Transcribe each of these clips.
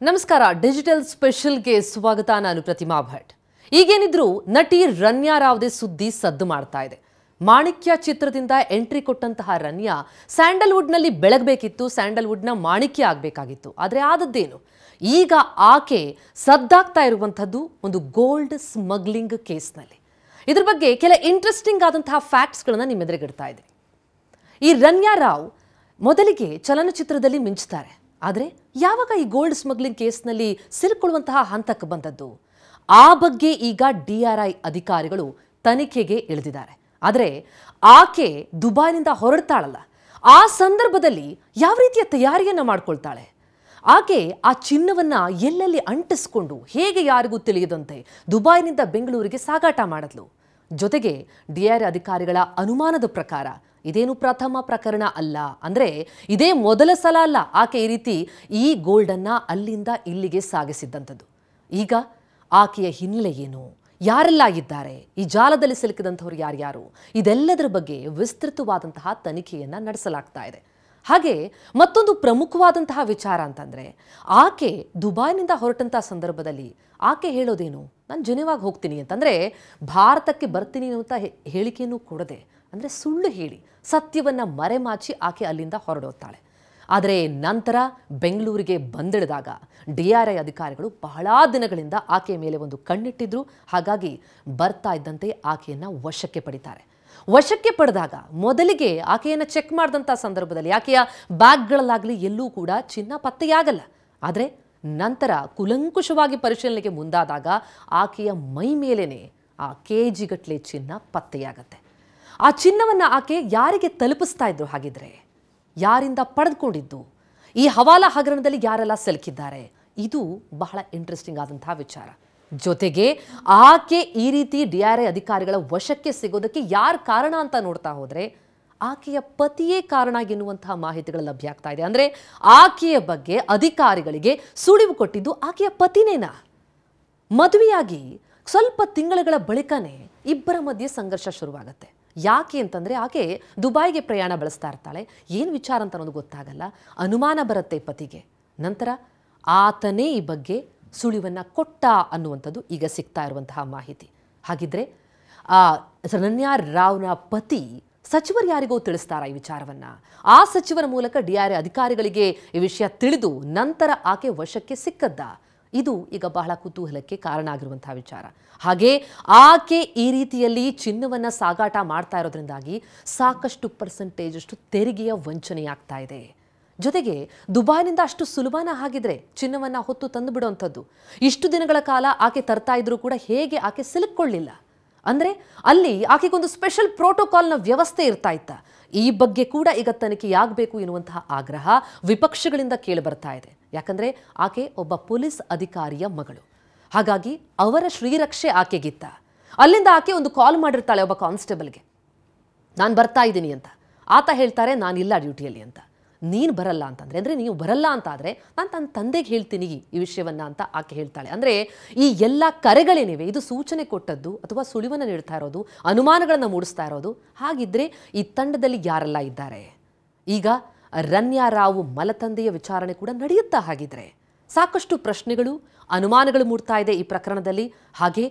ನಮಸ್ಕಾರ ಡಿಜಿಟಲ್ ಸ್ಪೆಷಲ್ಗೆ ಸ್ವಾಗತ ನಾನು ಪ್ರತಿಮಾ ಭಟ್ ಈಗೇನಿದ್ರು ನಟಿ ರನ್ಯಾ ರಾವ್ದೇ ಸುದ್ದಿ ಸದ್ದು ಮಾಡ್ತಾ ಇದೆ ಮಾಣಿಕ್ಯ ಚಿತ್ರದಿಂದ ಎಂಟ್ರಿ ಕೊಟ್ಟಂತಹ ರನ್ಯಾ ಸ್ಯಾಂಡಲ್ವುಡ್ ನಲ್ಲಿ ಬೆಳಗಬೇಕಿತ್ತು ಸ್ಯಾಂಡಲ್ವುಡ್ ನ ಮಾಣಿಕ್ಯ ಆಗಬೇಕಾಗಿತ್ತು ಆದರೆ ಆದದ್ದೇನು ಈಗ ಆಕೆ ಸದ್ದಾಗ್ತಾ ಇರುವಂತದ್ದು ಒಂದು ಗೋಲ್ಡ್ ಸ್ಮಗ್ಲಿಂಗ್ ಕೇಸ್ ನಲ್ಲಿ ಇದರ ಬಗ್ಗೆ ಕೆಲ ಇಂಟ್ರೆಸ್ಟಿಂಗ್ ಆದಂತಹ ಫ್ಯಾಕ್ಟ್ಸ್ ಗಳನ್ನು ನಿಮ್ಮ ಎದುರಿಗಿಡ್ತಾ ಇದೆ ಈ ರನ್ಯಾ ರಾವ್ ಮೊದಲಿಗೆ ಚಲನಚಿತ್ರದಲ್ಲಿ ಮಿಂಚುತ್ತಾರೆ ಆದರೆ ಯಾವಾಗ ಈ ಗೋಲ್ಡ್ ಸ್ಮಗ್ಲಿಂಗ್ ಕೇಸ್ನಲ್ಲಿ ಸಿಲುಕೊಳ್ಳುವಂತಹ ಹಂತಕ್ಕೆ ಬಂದದ್ದು ಆ ಬಗ್ಗೆ ಈಗ ಡಿಆರ್ಐ ಅಧಿಕಾರಿಗಳು ತನಿಖೆಗೆ ಇಳಿದಿದ್ದಾರೆ ಆದರೆ ಆಕೆ ದುಬೈನಿಂದ ಹೊರಡ್ತಾಳಲ್ಲ ಆ ಸಂದರ್ಭದಲ್ಲಿ ಯಾವ ರೀತಿಯ ತಯಾರಿಯನ್ನು ಮಾಡಿಕೊಳ್ತಾಳೆ ಆಕೆ ಆ ಚಿನ್ನವನ್ನ ಎಲ್ಲೆಲ್ಲಿ ಅಂಟಿಸಿಕೊಂಡು ಹೇಗೆ ಯಾರಿಗೂ ತಿಳಿಯದಂತೆ ದುಬೈನಿಂದ ಬೆಂಗಳೂರಿಗೆ ಸಾಗಾಟ ಮಾಡಿದ್ಲು ಜೊತೆಗೆ ಡಿಆರ್ಐ ಅಧಿಕಾರಿಗಳ ಅನುಮಾನದ ಪ್ರಕಾರ ಇದೇನು ಪ್ರಥಮ ಪ್ರಕರಣ ಅಲ್ಲ ಅಂದ್ರೆ ಇದೇ ಮೊದಲ ಸಲ ಅಲ್ಲ ಆಕೆ ಈ ರೀತಿ ಈ ಗೋಲ್ಡ್ ಅನ್ನ ಅಲ್ಲಿಂದ ಇಲ್ಲಿಗೆ ಸಾಗಿಸಿದ್ದಂಥದ್ದು ಈಗ ಆಕೆಯ ಹಿನ್ನೆಲೆ ಏನು ಯಾರೆಲ್ಲ ಇದ್ದಾರೆ ಈ ಜಾಲದಲ್ಲಿ ಸಿಲುಕಿದಂಥವ್ರು ಯಾರ್ಯಾರು ಇದೆಲ್ಲದರ ಬಗ್ಗೆ ವಿಸ್ತೃತವಾದಂತಹ ತನಿಖೆಯನ್ನ ನಡೆಸಲಾಗ್ತಾ ಇದೆ ಹಾಗೆ ಮತ್ತೊಂದು ಪ್ರಮುಖವಾದಂತಹ ವಿಚಾರ ಅಂತಂದ್ರೆ ಆಕೆ ದುಬೈನಿಂದ ಹೊರಟಂತಹ ಸಂದರ್ಭದಲ್ಲಿ ಆಕೆ ಹೇಳೋದೇನು ನಾನು ಜೆನೆವಾಗೆ ಹೋಗ್ತೀನಿ ಅಂತಂದ್ರೆ ಭಾರತಕ್ಕೆ ಬರ್ತೀನಿ ಅಂತ ಹೇಳಿಕೆಯನ್ನು ಕೊಡದೆ ಅಂದರೆ ಸುಳ್ಳು ಹೇಳಿ ಸತ್ಯವನ್ನ ಮರೆಮಾಚಿ ಆಕೆ ಅಲ್ಲಿಂದ ಹೊರಡೋತಾಳೆ ಆದರೆ ನಂತರ ಬೆಂಗಳೂರಿಗೆ ಬಂದಿಳಿದಾಗ ಡಿಆರ್ಐ ಅಧಿಕಾರಿಗಳು ಬಹಳ ದಿನಗಳಿಂದ ಆಕೆಯ ಮೇಲೆ ಒಂದು ಕಣ್ಣಿಟ್ಟಿದ್ರು ಹಾಗಾಗಿ ಬರ್ತಾ ಇದ್ದಂತೆ ಆಕೆಯನ್ನು ವಶಕ್ಕೆ ಪಡಿತಾರೆ ವಶಕ್ಕೆ ಪಡೆದಾಗ ಮೊದಲಿಗೆ ಆಕೆಯನ್ನು ಚೆಕ್ ಮಾಡಿದಂಥ ಸಂದರ್ಭದಲ್ಲಿ ಆಕೆಯ ಬ್ಯಾಗ್ಗಳಲ್ಲಾಗಲಿ ಎಲ್ಲೂ ಕೂಡ ಚಿನ್ನ ಪತ್ತೆಯಾಗಲ್ಲ ಆದರೆ ನಂತರ ಕುಲಂಕುಷವಾಗಿ ಪರಿಶೀಲನೆಗೆ ಮುಂದಾದಾಗ ಆಕೆಯ ಮೈ ಮೇಲೇನೆ ಆ ಕೆಜಿಗಟ್ಟಲೆ ಚಿನ್ನ ಪತ್ತೆಯಾಗತ್ತೆ ಆ ಚಿನ್ನವನ್ನು ಆಕೆ ಯಾರಿಗೆ ತಲುಪಿಸ್ತಾ ಇದ್ರು ಹಾಗಿದ್ರೆ ಯಾರಿಂದ ಪಡೆದುಕೊಂಡಿದ್ದು ಈ ಹವಾಲಾ ಹಗರಣದಲ್ಲಿ ಯಾರೆಲ್ಲ ಸಿಲುಕಿದ್ದಾರೆ ಇದು ಬಹಳ ಇಂಟ್ರೆಸ್ಟಿಂಗ್ ಆದಂತಹ ವಿಚಾರ ಜೊತೆಗೆ ಆಕೆ ಈ ರೀತಿ ಡಿಆರ್ಐ ಅಧಿಕಾರಿಗಳ ವಶಕ್ಕೆ ಸಿಗೋದಕ್ಕೆ ಯಾರು ಕಾರಣ ಅಂತ ನೋಡ್ತಾ ಹೋದ್ರೆ ಆಕೆಯ ಪತಿಯೇ ಕಾರಣ ಎನ್ನುವಂತಹ ಮಾಹಿತಿಗಳು ಲಭ್ಯ ಆಗ್ತಾ ಇದೆ ಅಂದ್ರೆ ಆಕೆಯ ಬಗ್ಗೆ ಅಧಿಕಾರಿಗಳಿಗೆ ಸುಳಿವು ಕೊಟ್ಟಿದ್ದು ಆಕೆಯ ಪತಿನೇನಾ ಮದುವೆಯಾಗಿ ಸ್ವಲ್ಪ ತಿಂಗಳುಗಳ ಬಳಿಕನೇ ಇಬ್ಬರ ಮಧ್ಯೆ ಸಂಘರ್ಷ ಶುರುವಾಗುತ್ತೆ ಯಾಕೆ ಅಂತಂದರೆ ಆಕೆ ದುಬೈಗೆ ಪ್ರಯಾಣ ಬೆಳೆಸ್ತಾ ಇರ್ತಾಳೆ ಏನು ವಿಚಾರ ಅಂತ ಅನ್ನೋದು ಗೊತ್ತಾಗಲ್ಲ ಅನುಮಾನ ಬರುತ್ತೆ ಪತಿಗೆ ನಂತರ ಆತನೇ ಈ ಬಗ್ಗೆ ಸುಳಿವನ್ನು ಕೊಟ್ಟ ಅನ್ನುವಂಥದ್ದು ಈಗ ಸಿಗ್ತಾ ಇರುವಂತಹ ಮಾಹಿತಿ ಹಾಗಿದ್ರೆ ರನ್ಯಾ ರಾವ್ನ ಪತಿ ಸಚಿವರು ಯಾರಿಗೋ ತಿಳಿಸ್ತಾರ ಈ ವಿಚಾರವನ್ನ ಆ ಸಚಿವರ ಮೂಲಕ ಡಿಆರ್ಐ ಅಧಿಕಾರಿಗಳಿಗೆ ಈ ವಿಷಯ ತಿಳಿದು ನಂತರ ಆಕೆ ವಶಕ್ಕೆ ಸಿಕ್ಕದ್ದ ಇದು ಈಗ ಬಹಳ ಕುತೂಹಲಕ್ಕೆ ಕಾರಣ ಆಗಿರುವಂತಹ ವಿಚಾರ ಹಾಗೆ ಆಕೆ ಈ ರೀತಿಯಲ್ಲಿ ಚಿನ್ನವನ್ನ ಸಾಗಾಟ ಮಾಡ್ತಾ ಇರೋದ್ರಿಂದಾಗಿ ಸಾಕಷ್ಟು ಪರ್ಸೆಂಟೇಜ್ ಅಷ್ಟು ತೆರಿಗೆಯ ವಂಚನೆಯಾಗ್ತಾ ಇದೆ ಜೊತೆಗೆ ದುಬೈನಿಂದ ಅಷ್ಟು ಸುಲಭನ ಆಗಿದ್ರೆ ಚಿನ್ನವನ್ನ ಹೊತ್ತು ತಂದು ಬಿಡುವಂಥದ್ದು ಇಷ್ಟು ದಿನಗಳ ಕಾಲ ಆಕೆ ತರ್ತಾ ಇದ್ರೂ ಕೂಡ ಹೇಗೆ ಆಕೆ ಸಿಲುಕೊಳ್ಳಿಲ್ಲ ಅಂದ್ರೆ ಅಲ್ಲಿ ಆಕೆಗೊಂದು ಸ್ಪೆಷಲ್ ಪ್ರೋಟೋಕಾಲ್ನ ವ್ಯವಸ್ಥೆ ಇರ್ತಾ ಇತ್ತ ಈ ಬಗ್ಗೆ ಕೂಡ ಈಗ ತನಿಖೆಯಾಗಬೇಕು ಎನ್ನುವಂತಹ ಆಗ್ರಹ ವಿಪಕ್ಷಗಳಿಂದ ಕೇಳಿ ಬರ್ತಾ ಇದೆ ಯಾಕಂದ್ರೆ ಆಕೆ ಒಬ್ಬ ಪೊಲೀಸ್ ಅಧಿಕಾರಿಯ ಮಗಳು ಹಾಗಾಗಿ ಅವರ ಶ್ರೀರಕ್ಷೆ ಆಕೆಗಿತ್ತ ಅಲ್ಲಿಂದ ಆಕೆ ಒಂದು ಕಾಲ್ ಮಾಡಿರ್ತಾಳೆ ಒಬ್ಬ ಕಾನ್ಸ್ಟೇಬಲ್ಗೆ ನಾನು ಬರ್ತಾ ಇದ್ದೀನಿ ಅಂತ ಆತ ಹೇಳ್ತಾರೆ ನಾನಿಲ್ಲ ಡ್ಯೂಟಿಯಲ್ಲಿ ಅಂತ ನೀನು ಬರಲ್ಲ ಅಂತಂದ್ರೆ ಅಂದರೆ ನೀವು ಬರಲ್ಲ ಅಂತಾದರೆ ನಾನು ನನ್ನ ತಂದೆಗೆ ಹೇಳ್ತೀನಿ ಈ ವಿಷಯವನ್ನ ಅಂತ ಆಕೆ ಹೇಳ್ತಾಳೆ ಅಂದರೆ ಈ ಎಲ್ಲ ಕರೆಗಳೇನಿವೆ ಇದು ಸೂಚನೆ ಕೊಟ್ಟದ್ದು ಅಥವಾ ಸುಳಿವನ್ನು ನೀಡ್ತಾ ಇರೋದು ಅನುಮಾನಗಳನ್ನು ಮೂಡಿಸ್ತಾ ಇರೋದು ಹಾಗಿದ್ರೆ ಈ ತಂಡದಲ್ಲಿ ಯಾರೆಲ್ಲ ಇದ್ದಾರೆ ಈಗ ರನ್ಯಾ ರಾವ್ ಮಲತಂದೆಯ ವಿಚಾರಣೆ ಕೂಡ ನಡೆಯುತ್ತಾ ಹಾಗಿದ್ರೆ ಸಾಕಷ್ಟು ಪ್ರಶ್ನೆಗಳು ಅನುಮಾನಗಳು ಮೂಡ್ತಾ ಇದೆ ಈ ಪ್ರಕರಣದಲ್ಲಿ ಹಾಗೆ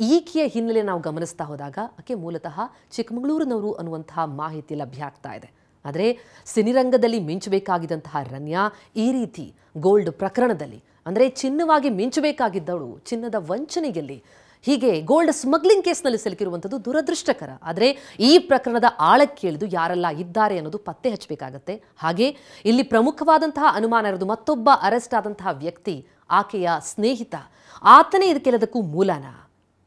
ಈಕೆಯ ಹಿನ್ನೆಲೆ ನಾವು ಗಮನಿಸ್ತಾ ಹೋದಾಗ ಆಕೆ ಮೂಲತಃ ಚಿಕ್ಕಮಗಳೂರಿನವರು ಅನ್ನುವಂತಹ ಮಾಹಿತಿ ಲಭ್ಯ ಆಗ್ತಾ ಇದೆ ಆದರೆ ಸಿನಿರಂಗದಲ್ಲಿ ಮಿಂಚಬೇಕಾಗಿದ್ದಂತಹ ರನ್ಯಾ ಈ ರೀತಿ ಗೋಲ್ಡ್ ಪ್ರಕರಣದಲ್ಲಿ ಅಂದರೆ ಚಿನ್ನವಾಗಿ ಮಿಂಚಬೇಕಾಗಿದ್ದವಳು ಚಿನ್ನದ ವಂಚನೆಯಲ್ಲಿ ಹೀಗೆ ಗೋಲ್ಡ್ ಸ್ಮಗ್ಲಿಂಗ್ ಕೇಸ್ನಲ್ಲಿ ಸಿಲುಕಿರುವಂಥದ್ದು ದುರದೃಷ್ಟಕರ ಆದರೆ ಈ ಪ್ರಕರಣದ ಆಳಕ್ಕೆ ಇಳಿದು ಯಾರೆಲ್ಲ ಇದ್ದಾರೆ ಅನ್ನೋದು ಪತ್ತೆ ಹಚ್ಚಬೇಕಾಗತ್ತೆ ಹಾಗೆ ಇಲ್ಲಿ ಪ್ರಮುಖವಾದಂತಹ ಅನುಮಾನ ಇರೋದು ಮತ್ತೊಬ್ಬ ಅರೆಸ್ಟ್ ಆದಂತಹ ವ್ಯಕ್ತಿ ಆಕೆಯ ಸ್ನೇಹಿತ ಆತನೇ ಇದಕ್ಕೆಲ್ಲದಕ್ಕೂ ಮೂಲನ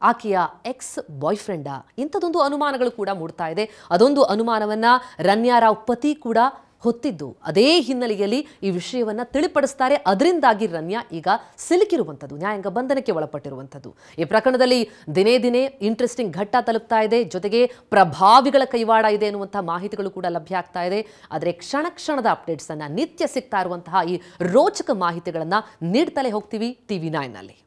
ಆಕೆಯ ಎಕ್ಸ್ ಬಾಯ್ ಫ್ರೆಂಡ ಇಂಥದೊಂದು ಅನುಮಾನಗಳು ಕೂಡ ಮೂಡ್ತಾ ಇದೆ ಅದೊಂದು ಅನುಮಾನವನ್ನ ರನ್ಯಾ ರಾವ್ ಪತಿ ಕೂಡ ಹೊತ್ತಿದ್ದು ಅದೇ ಹಿನ್ನೆಲೆಯಲ್ಲಿ ಈ ವಿಷಯವನ್ನ ತಿಳಿಪಡಿಸ್ತಾರೆ ಅದರಿಂದಾಗಿ ರನ್ಯಾ ಈಗ ಸಿಲುಕಿರುವಂಥದ್ದು ನ್ಯಾಯಾಂಗ ಬಂಧನಕ್ಕೆ ಒಳಪಟ್ಟಿರುವಂಥದ್ದು ಈ ಪ್ರಕರಣದಲ್ಲಿ ದಿನೇ ದಿನೇ ಇಂಟ್ರೆಸ್ಟಿಂಗ್ ಘಟ್ಟ ತಲುಪ್ತಾ ಇದೆ ಜೊತೆಗೆ ಪ್ರಭಾವಿಗಳ ಕೈವಾಡ ಇದೆ ಎನ್ನುವಂತಹ ಮಾಹಿತಿಗಳು ಕೂಡ ಲಭ್ಯ ಆಗ್ತಾ ಇದೆ ಆದರೆ ಕ್ಷಣ ಕ್ಷಣದ ಅಪ್ಡೇಟ್ಸ್ ಅನ್ನ ನಿತ್ಯ ಸಿಗ್ತಾ ಇರುವಂತಹ ಈ ರೋಚಕ ಮಾಹಿತಿಗಳನ್ನ ನೀಡ್ತಲೇ ಹೋಗ್ತೀವಿ TV9 ನಲ್ಲಿ